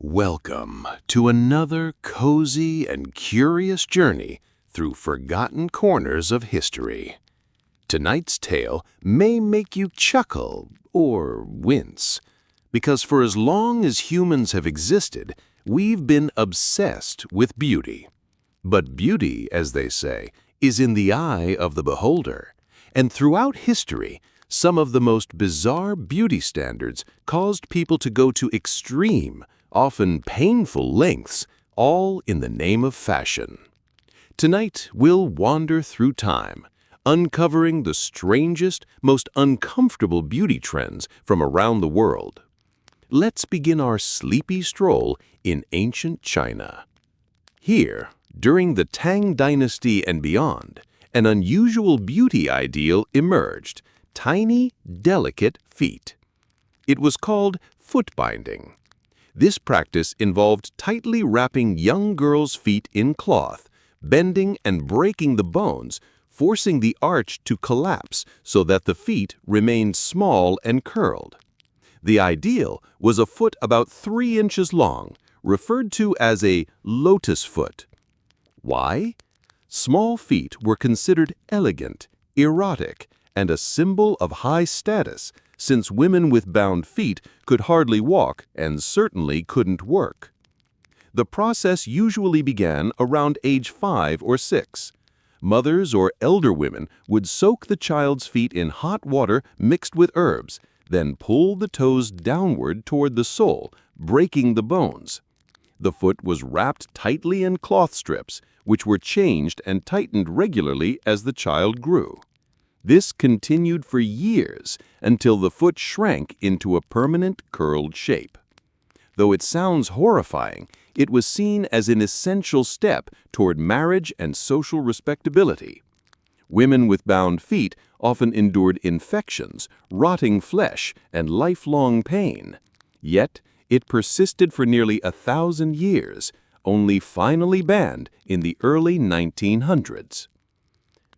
Welcome to another cozy and curious journey through forgotten corners of history. Tonight's tale may make you chuckle or wince, because for as long as humans have existed, we've been obsessed with beauty. But beauty, as they say, is in the eye of the beholder, and throughout history, some of the most bizarre beauty standards caused people to go to extreme, often painful lengths, all in the name of fashion. Tonight, we'll wander through time, uncovering the strangest, most uncomfortable beauty trends from around the world. Let's begin our sleepy stroll in ancient China. Here, during the Tang Dynasty and beyond, an unusual beauty ideal emerged: tiny, delicate feet. It was called foot binding. This practice involved tightly wrapping young girls' feet in cloth, bending and breaking the bones, forcing the arch to collapse so that the feet remained small and curled. The ideal was a foot about 3 inches long, referred to as a lotus foot. Why? Small feet were considered elegant, erotic, and a symbol of high status, since women with bound feet could hardly walk and certainly couldn't work. The process usually began around age 5 or 6. Mothers or elder women would soak the child's feet in hot water mixed with herbs, then pull the toes downward toward the sole, breaking the bones. The foot was wrapped tightly in cloth strips, which were changed and tightened regularly as the child grew. This continued for years until the foot shrank into a permanent curled shape. Though it sounds horrifying, it was seen as an essential step toward marriage and social respectability. Women with bound feet often endured infections, rotting flesh, and lifelong pain. Yet, it persisted for nearly 1,000 years, only finally banned in the early 1900s.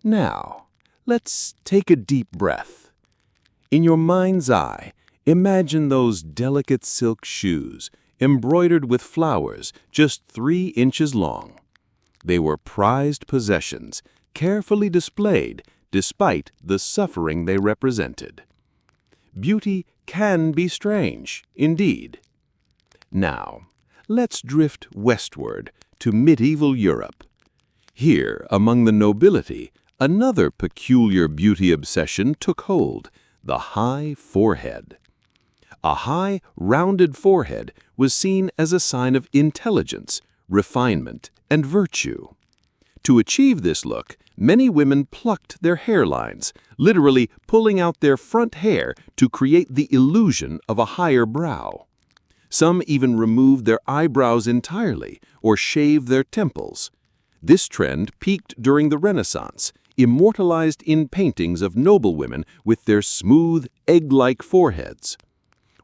Now, let's take a deep breath. In your mind's eye, imagine those delicate silk shoes, embroidered with flowers, just 3 inches long. They were prized possessions, carefully displayed despite the suffering they represented. Beauty can be strange, indeed. Now, let's drift westward to medieval Europe. Here, among the nobility, another peculiar beauty obsession took hold: the high forehead. A high, rounded forehead was seen as a sign of intelligence, refinement, and virtue. To achieve this look, many women plucked their hairlines, literally pulling out their front hair to create the illusion of a higher brow. Some even removed their eyebrows entirely or shaved their temples. This trend peaked during the Renaissance, immortalized in paintings of noblewomen with their smooth, egg-like foreheads.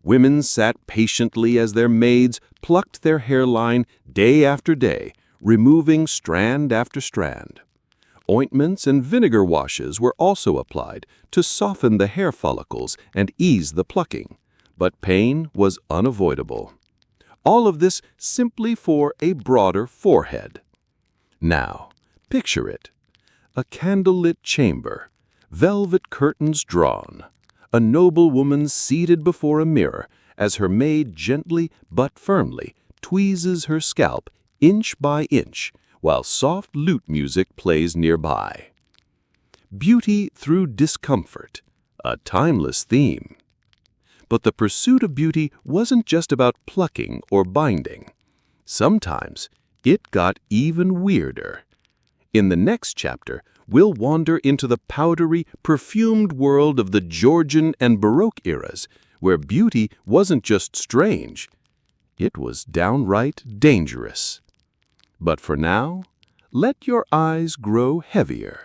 Women sat patiently as their maids plucked their hairline day after day, removing strand after strand. Ointments and vinegar washes were also applied to soften the hair follicles and ease the plucking, but pain was unavoidable. All of this simply for a broader forehead. Now, picture it. A candlelit chamber, velvet curtains drawn, a noble woman seated before a mirror as her maid gently but firmly tweezes her scalp inch by inch while soft lute music plays nearby. Beauty through discomfort, a timeless theme. But the pursuit of beauty wasn't just about plucking or binding. Sometimes it got even weirder. In the next chapter, we'll wander into the powdery, perfumed world of the Georgian and Baroque eras, where beauty wasn't just strange, it was downright dangerous. But for now, let your eyes grow heavier.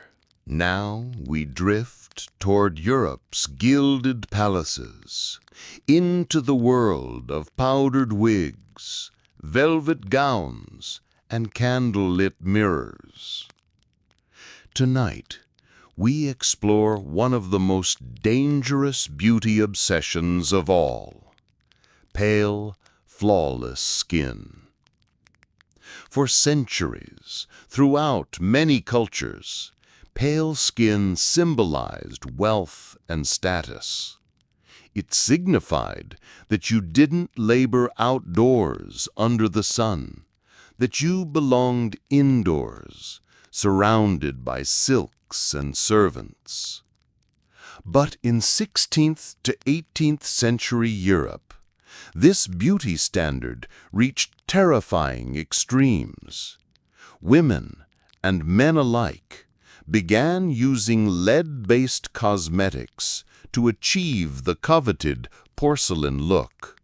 Now we drift toward Europe's gilded palaces, into the world of powdered wigs, velvet gowns, and candle-lit mirrors. Tonight, we explore one of the most dangerous beauty obsessions of all: pale, flawless skin. For centuries, throughout many cultures, pale skin symbolized wealth and status. It signified that you didn't labor outdoors under the sun, that you belonged indoors, surrounded by silks and servants. But in 16th to 18th century Europe, this beauty standard reached terrifying extremes. Women and men alike began using lead-based cosmetics to achieve the coveted porcelain look.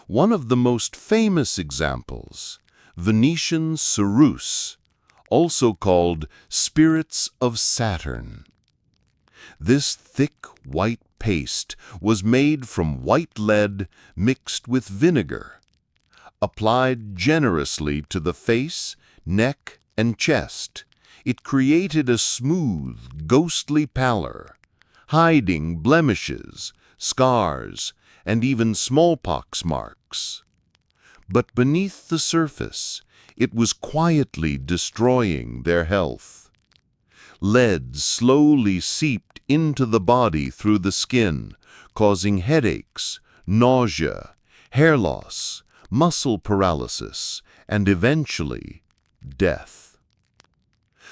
One of the most famous examples, Venetian ceruse, also called spirits of Saturn. This thick white paste was made from white lead mixed with vinegar. Applied generously to the face, neck, and chest, it created a smooth, ghostly pallor, hiding blemishes, scars, and even smallpox marks. But beneath the surface, it was quietly destroying their health. Lead slowly seeped into the body through the skin, causing headaches, nausea, hair loss, muscle paralysis, and eventually death.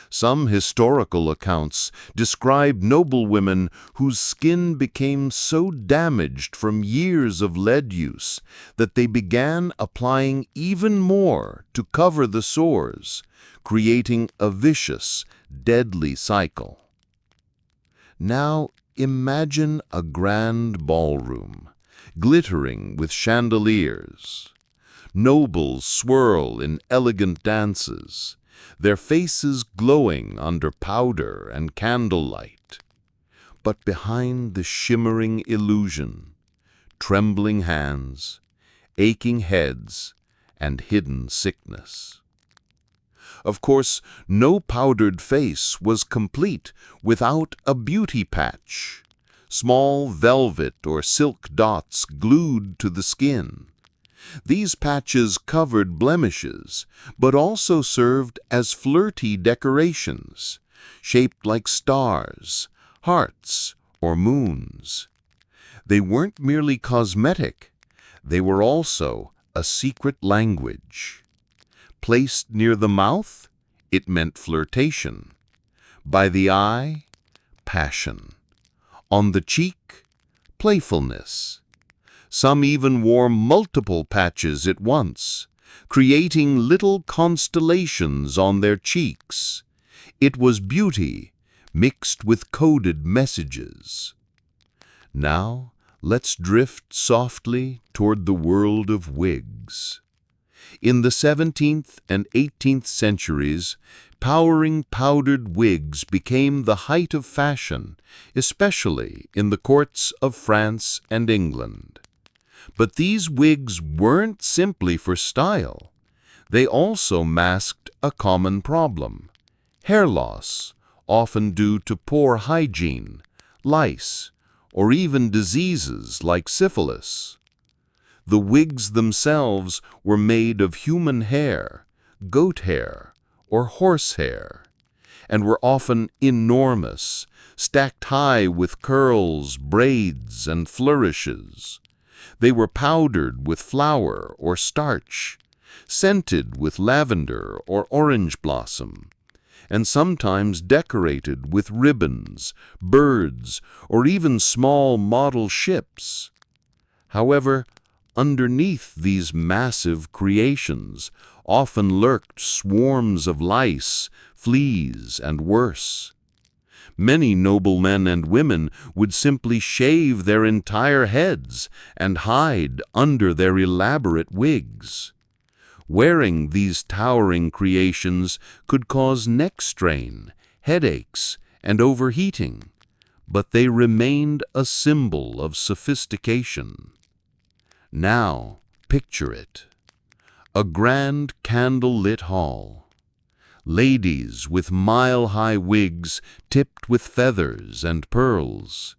Some historical accounts describe noblewomen whose skin became so damaged from years of lead use that they began applying even more to cover the sores, creating a vicious, deadly cycle. Now imagine a grand ballroom, glittering with chandeliers. Nobles swirl in elegant dances, their faces glowing under powder and candlelight. But behind the shimmering illusion, trembling hands, aching heads, and hidden sickness. Of course, no powdered face was complete without a beauty patch, small velvet or silk dots glued to the skin. These patches covered blemishes, but also served as flirty decorations, shaped like stars, hearts, or moons. They weren't merely cosmetic, they were also a secret language. Placed near the mouth, it meant flirtation. By the eye, passion. On the cheek, playfulness. Some even wore multiple patches at once, creating little constellations on their cheeks. It was beauty mixed with coded messages. Now, let's drift softly toward the world of wigs. In the 17th and 18th centuries, powdered wigs became the height of fashion, especially in the courts of France and England. But these wigs weren't simply for style. They also masked a common problem: hair loss, often due to poor hygiene, lice, or even diseases like syphilis. The wigs themselves were made of human hair, goat hair, or horse hair, and were often enormous, stacked high with curls, braids, and flourishes. They were powdered with flour or starch, scented with lavender or orange blossom, and sometimes decorated with ribbons, birds, or even small model ships. However, underneath these massive creations often lurked swarms of lice, fleas, and worse. Many noblemen and women would simply shave their entire heads and hide under their elaborate wigs. Wearing these towering creations could cause neck strain, headaches, and overheating, but they remained a symbol of sophistication. Now, picture it: a grand candle-lit hall. Ladies with mile-high wigs tipped with feathers and pearls.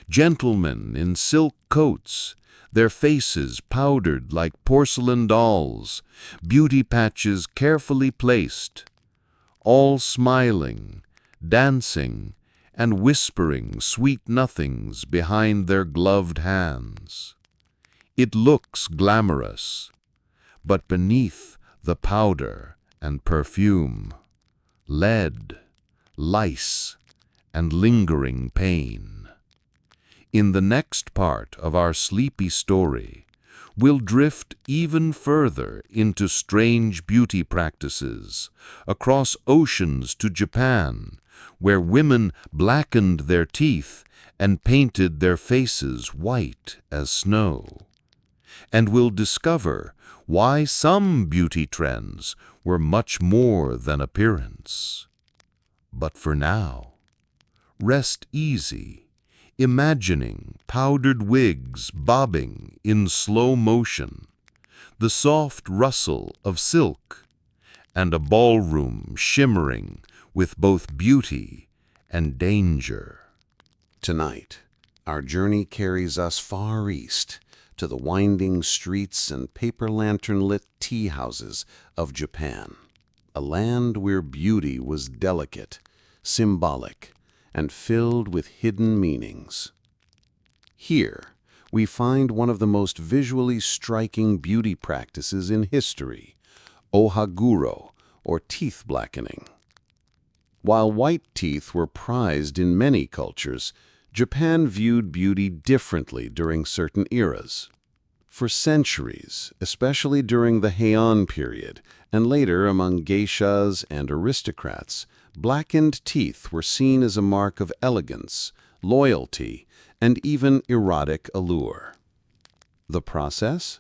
Gentlemen in silk coats, their faces powdered like porcelain dolls, beauty patches carefully placed, all smiling, dancing, and whispering sweet nothings behind their gloved hands. It looks glamorous, but beneath the powder and perfume, lead, lice, and lingering pain. In the next part of our sleepy story, we'll drift even further into strange beauty practices, across oceans to Japan, where women blackened their teeth and painted their faces white as snow. And we'll discover why some beauty trends were much more than appearance. But for now, rest easy, imagining powdered wigs bobbing in slow motion, the soft rustle of silk, and a ballroom shimmering with both beauty and danger. Tonight, our journey carries us far east to the winding streets and paper lantern-lit tea houses of Japan, a land where beauty was delicate, symbolic, and filled with hidden meanings. Here, we find one of the most visually striking beauty practices in history, ohaguro, or teeth blackening. While white teeth were prized in many cultures, Japan viewed beauty differently during certain eras. For centuries, especially during the Heian period, and later among geishas and aristocrats, blackened teeth were seen as a mark of elegance, loyalty, and even erotic allure. The process?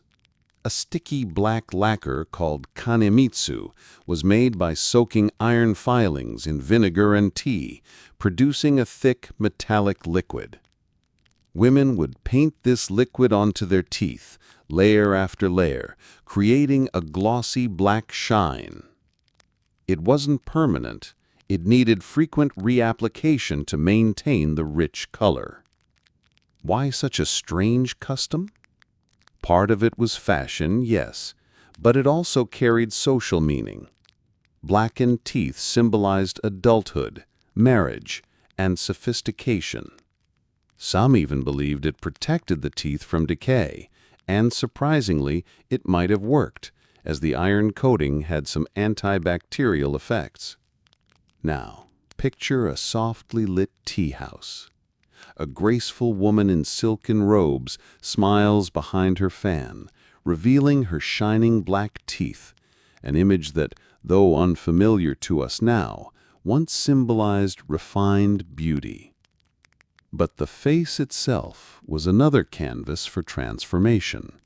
A sticky black lacquer called kanemitsu was made by soaking iron filings in vinegar and tea, producing a thick metallic liquid. Women would paint this liquid onto their teeth, layer after layer, creating a glossy black shine. It wasn't permanent. It needed frequent reapplication to maintain the rich color. Why such a strange custom? Part of it was fashion, yes, but it also carried social meaning. Blackened teeth symbolized adulthood, marriage, and sophistication. Some even believed it protected the teeth from decay, and surprisingly, it might have worked, as the iron coating had some antibacterial effects. Now, picture a softly lit tea house. A graceful woman in silken robes smiles behind her fan, revealing her shining black teeth, an image that, though unfamiliar to us now, once symbolized refined beauty. But the face itself was another canvas for transformation.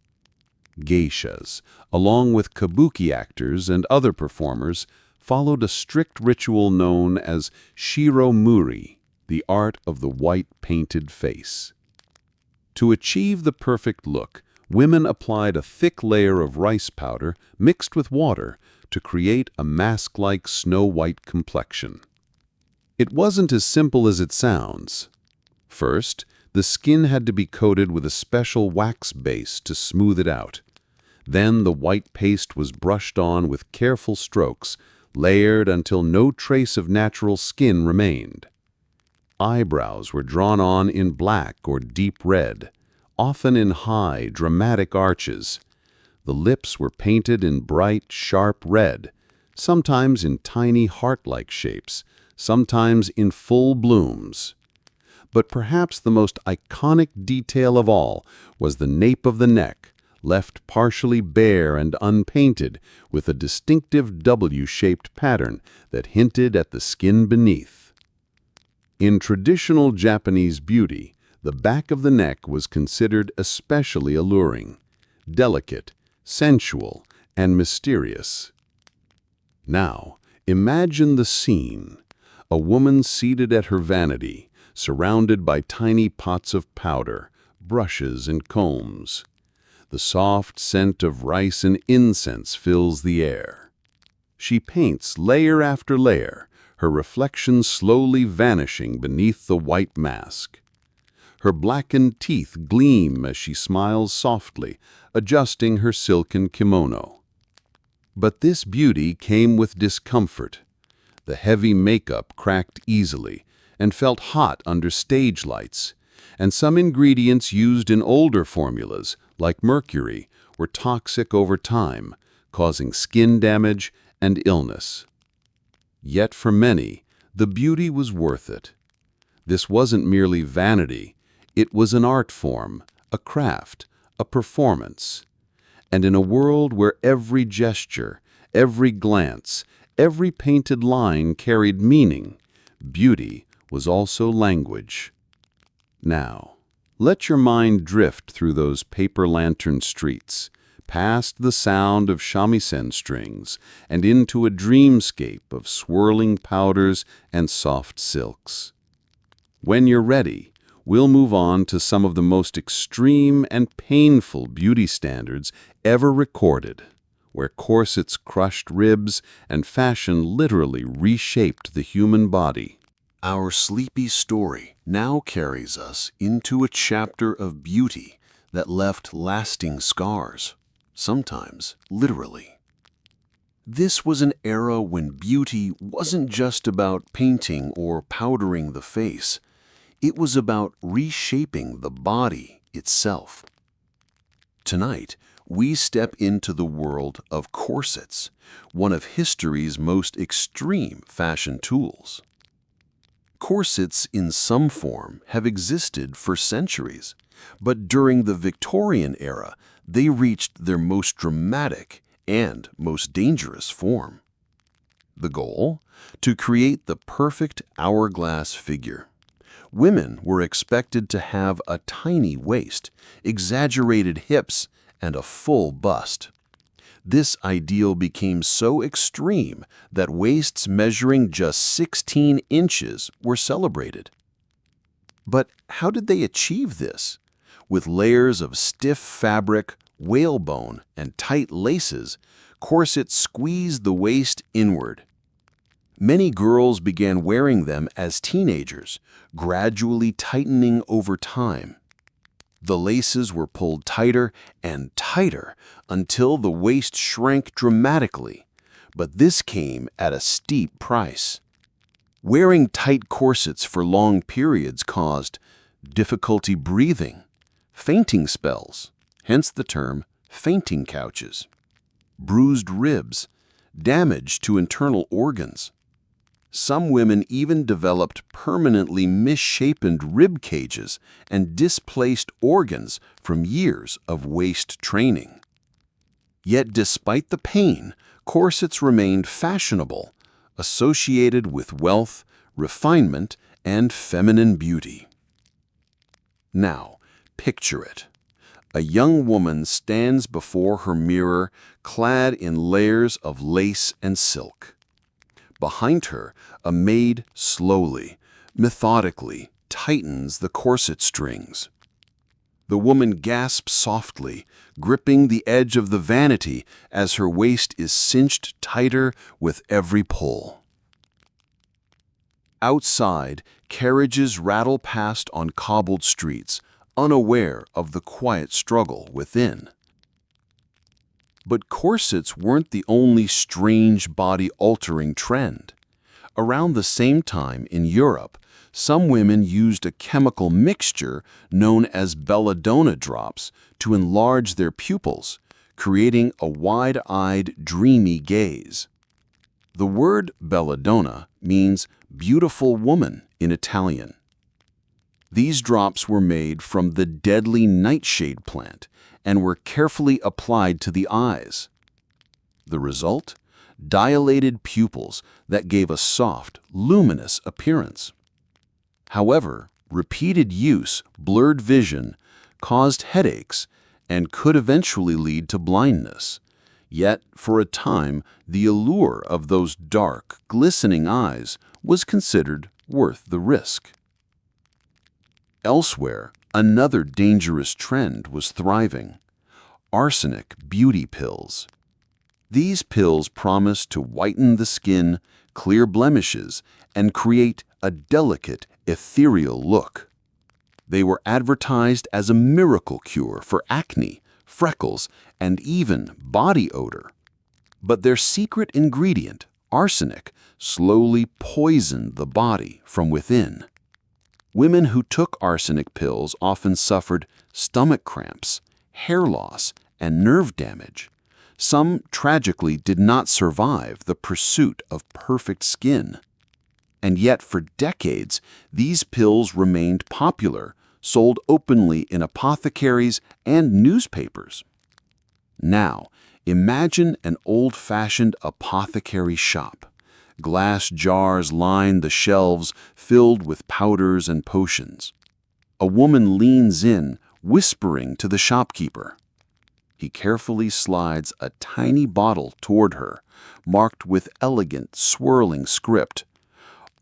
Geishas, along with kabuki actors and other performers, followed a strict ritual known as shiromuri, the art of the white painted face. To achieve the perfect look, women applied a thick layer of rice powder mixed with water to create a mask-like snow-white complexion. It wasn't as simple as it sounds. First, the skin had to be coated with a special wax base to smooth it out. Then the white paste was brushed on with careful strokes, layered until no trace of natural skin remained. Eyebrows were drawn on in black or deep red, often in high, dramatic arches. The lips were painted in bright, sharp red, sometimes in tiny heart-like shapes, sometimes in full blooms. But perhaps the most iconic detail of all was the nape of the neck, left partially bare and unpainted, with a distinctive W-shaped pattern that hinted at the skin beneath. In traditional Japanese beauty, the back of the neck was considered especially alluring, delicate, sensual, and mysterious. Now, imagine the scene. A woman seated at her vanity, surrounded by tiny pots of powder, brushes, and combs. The soft scent of rice and incense fills the air. She paints layer after layer, her reflection slowly vanishing beneath the white mask. Her blackened teeth gleam as she smiles softly, adjusting her silken kimono. But this beauty came with discomfort. The heavy makeup cracked easily and felt hot under stage lights, and some ingredients used in older formulas, like mercury, were toxic over time, causing skin damage and illness. Yet for many, the beauty was worth it. This wasn't merely vanity, it was an art form, a craft, a performance. And in a world where every gesture, every glance, every painted line carried meaning, beauty was also language. Now, let your mind drift through those paper lantern streets, past the sound of shamisen strings, and into a dreamscape of swirling powders and soft silks. When you're ready, we'll move on to some of the most extreme and painful beauty standards ever recorded, where corsets crushed ribs and fashion literally reshaped the human body. Our sleepy story now carries us into a chapter of beauty that left lasting scars, sometimes literally. This was an era when beauty wasn't just about painting or powdering the face. It was about reshaping the body itself. Tonight, we step into the world of corsets, one of history's most extreme fashion tools. Corsets in some form have existed for centuries, but during the Victorian era, they reached their most dramatic and most dangerous form. The goal? To create the perfect hourglass figure. Women were expected to have a tiny waist, exaggerated hips, and a full bust. This ideal became so extreme that waists measuring just 16 inches were celebrated. But how did they achieve this? With layers of stiff fabric, whalebone, and tight laces, corsets squeezed the waist inward. Many girls began wearing them as teenagers, gradually tightening over time. The laces were pulled tighter and tighter until the waist shrank dramatically, but this came at a steep price. Wearing tight corsets for long periods caused difficulty breathing, fainting spells, hence the term fainting couches, bruised ribs, damage to internal organs. Some women even developed permanently misshapen rib cages and displaced organs from years of waist training. Yet despite the pain, corsets remained fashionable, associated with wealth, refinement, and feminine beauty. Now, picture it. A young woman stands before her mirror, clad in layers of lace and silk. Behind her, a maid slowly, methodically tightens the corset strings. The woman gasps softly, gripping the edge of the vanity as her waist is cinched tighter with every pull. Outside, carriages rattle past on cobbled streets, unaware of the quiet struggle within. But corsets weren't the only strange body-altering trend. Around the same time in Europe, some women used a chemical mixture known as belladonna drops to enlarge their pupils, creating a wide-eyed, dreamy gaze. The word belladonna means beautiful woman in Italian. These drops were made from the deadly nightshade plant and were carefully applied to the eyes. The result? Dilated pupils that gave a soft, luminous appearance. However, repeated use blurred vision, caused headaches, and could eventually lead to blindness. Yet, for a time, the allure of those dark, glistening eyes was considered worth the risk. Elsewhere, another dangerous trend was thriving: arsenic beauty pills. These pills promise to whiten the skin, clear blemishes, and create a delicate, ethereal look. They were advertised as a miracle cure for acne, freckles, and even body odor. But their secret ingredient, arsenic, slowly poisoned the body from within. Women who took arsenic pills often suffered stomach cramps, hair loss, and nerve damage. Some tragically did not survive the pursuit of perfect skin. And yet for decades, these pills remained popular, sold openly in apothecaries and newspapers. Now, imagine an old-fashioned apothecary shop. Glass jars line the shelves filled with powders and potions. A woman leans in, whispering to the shopkeeper. He carefully slides a tiny bottle toward her, marked with elegant, swirling script.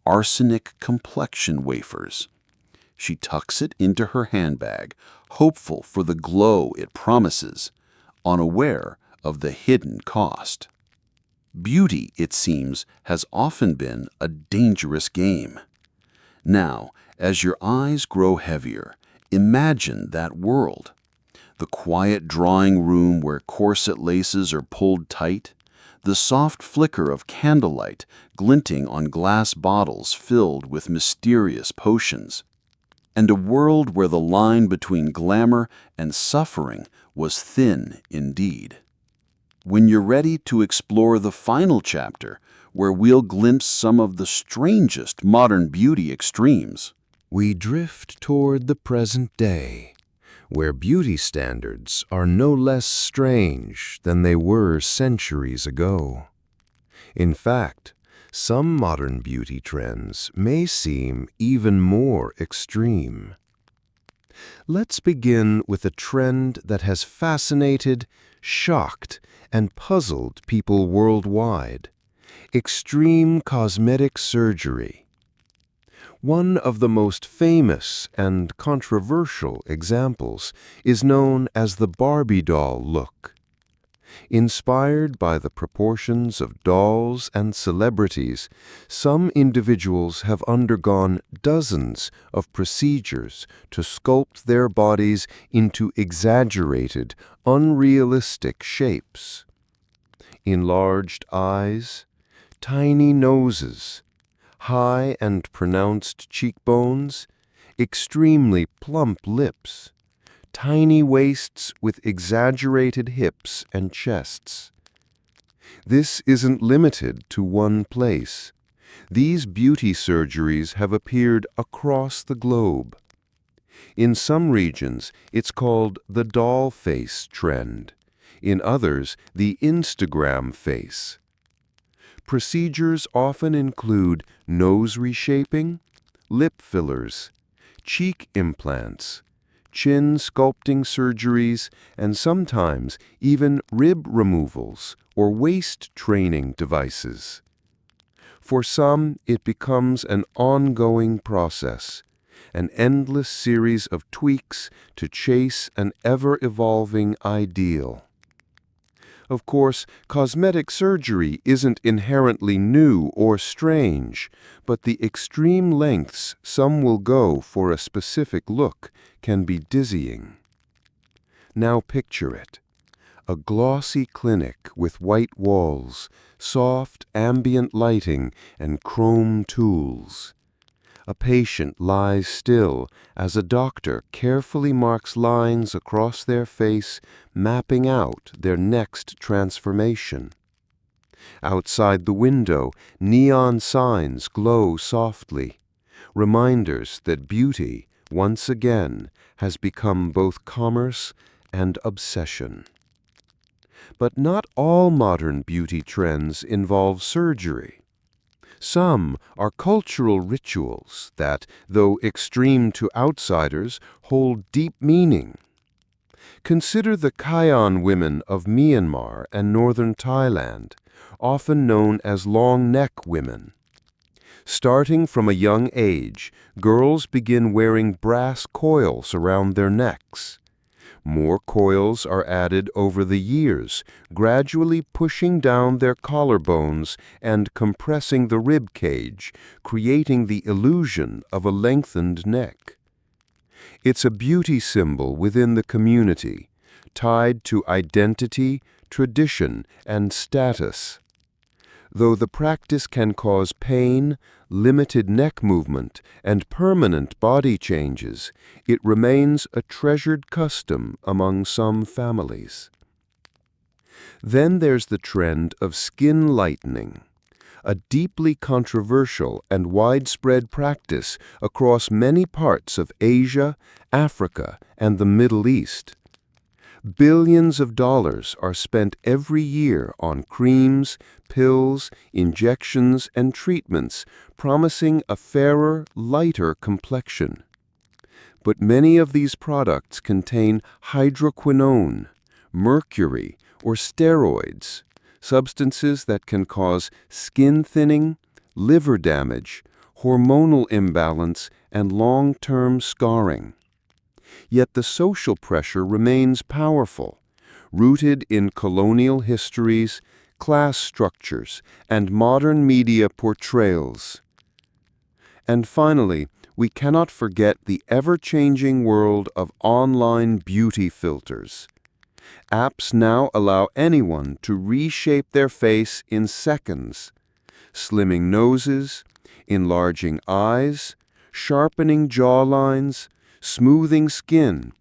Arsenic complexion wafers. She tucks it into her handbag, hopeful for the glow it promises, unaware of the hidden cost. Beauty, it seems, has often been a dangerous game. Now, as your eyes grow heavier, imagine that world. The quiet drawing room where corset laces are pulled tight, the soft flicker of candlelight glinting on glass bottles filled with mysterious potions, and a world where the line between glamour and suffering was thin indeed. When you're ready to explore the final chapter, where we'll glimpse some of the strangest modern beauty extremes, we drift toward the present day, where beauty standards are no less strange than they were centuries ago. In fact, some modern beauty trends may seem even more extreme. Let's begin with a trend that has fascinated, shocked, and puzzled people worldwide: extreme cosmetic surgery. One of the most famous and controversial examples is known as the Barbie doll look. Inspired by the proportions of dolls and celebrities, some individuals have undergone dozens of procedures to sculpt their bodies into exaggerated, unrealistic shapes. Enlarged eyes, tiny noses, high and pronounced cheekbones, extremely plump lips, tiny waists with exaggerated hips and chests. This isn't limited to one place. These beauty surgeries have appeared across the globe. In some regions, it's called the doll face trend. In others, the Instagram face. Procedures often include nose reshaping, lip fillers, cheek implants, chin sculpting surgeries, and sometimes even rib removals or waist training devices. For some, it becomes an ongoing process, an endless series of tweaks to chase an ever-evolving ideal. Of course, cosmetic surgery isn't inherently new or strange, but the extreme lengths some will go for a specific look can be dizzying. Now picture it: a glossy clinic with white walls, soft ambient lighting, and chrome tools. A patient lies still as a doctor carefully marks lines across their face, mapping out their next transformation. Outside the window, neon signs glow softly, reminders that beauty, once again, has become both commerce and obsession. But not all modern beauty trends involve surgery. Some are cultural rituals that, though extreme to outsiders, hold deep meaning. Consider the Kayan women of Myanmar and northern Thailand, often known as long neck women. Starting from a young age, girls begin wearing brass coils around their necks. More coils are added over the years, gradually pushing down their collarbones and compressing the rib cage, creating the illusion of a lengthened neck. It's a beauty symbol within the community, tied to identity, tradition, and status. Though the practice can cause pain, limited neck movement, and permanent body changes, it remains a treasured custom among some families. Then there's the trend of skin lightening, a deeply controversial and widespread practice across many parts of Asia, Africa, and the Middle East. Billions of dollars are spent every year on creams, pills, injections, and treatments promising a fairer, lighter complexion. But many of these products contain hydroquinone, mercury, or steroids, substances that can cause skin thinning, liver damage, hormonal imbalance, and long-term scarring. Yet the social pressure remains powerful, rooted in colonial histories, class structures, and modern media portrayals. And finally, we cannot forget the ever-changing world of online beauty filters. Apps now allow anyone to reshape their face in seconds, slimming noses, enlarging eyes, sharpening jawlines, smoothing skin,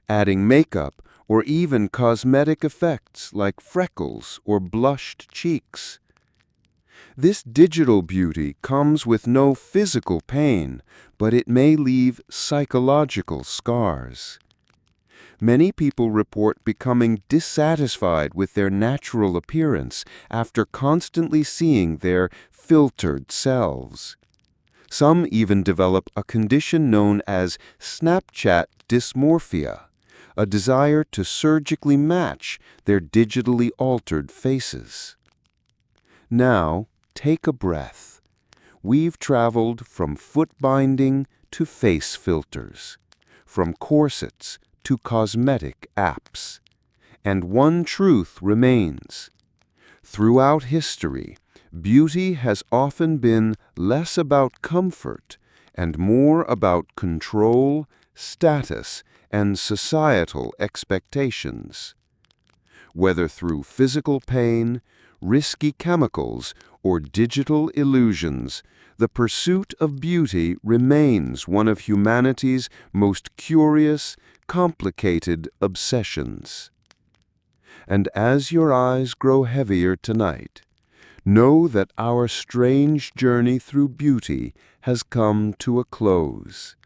adding makeup, or even cosmetic effects like freckles or blushed cheeks. This digital beauty comes with no physical pain, but it may leave psychological scars. Many people report becoming dissatisfied with their natural appearance after constantly seeing their filtered selves. Some even develop a condition known as Snapchat dysmorphia, a desire to surgically match their digitally altered faces. Now, take a breath. We've traveled from foot binding to face filters, from corsets to cosmetic apps. And one truth remains. Throughout history, beauty has often been less about comfort and more about control, status, and societal expectations. Whether through physical pain, risky chemicals, or digital illusions, the pursuit of beauty remains one of humanity's most curious, complicated obsessions. And as your eyes grow heavier tonight, know that our strange journey through beauty has come to a close.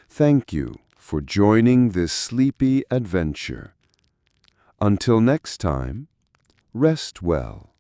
Thank you for joining this sleepy adventure. Until next time, rest well.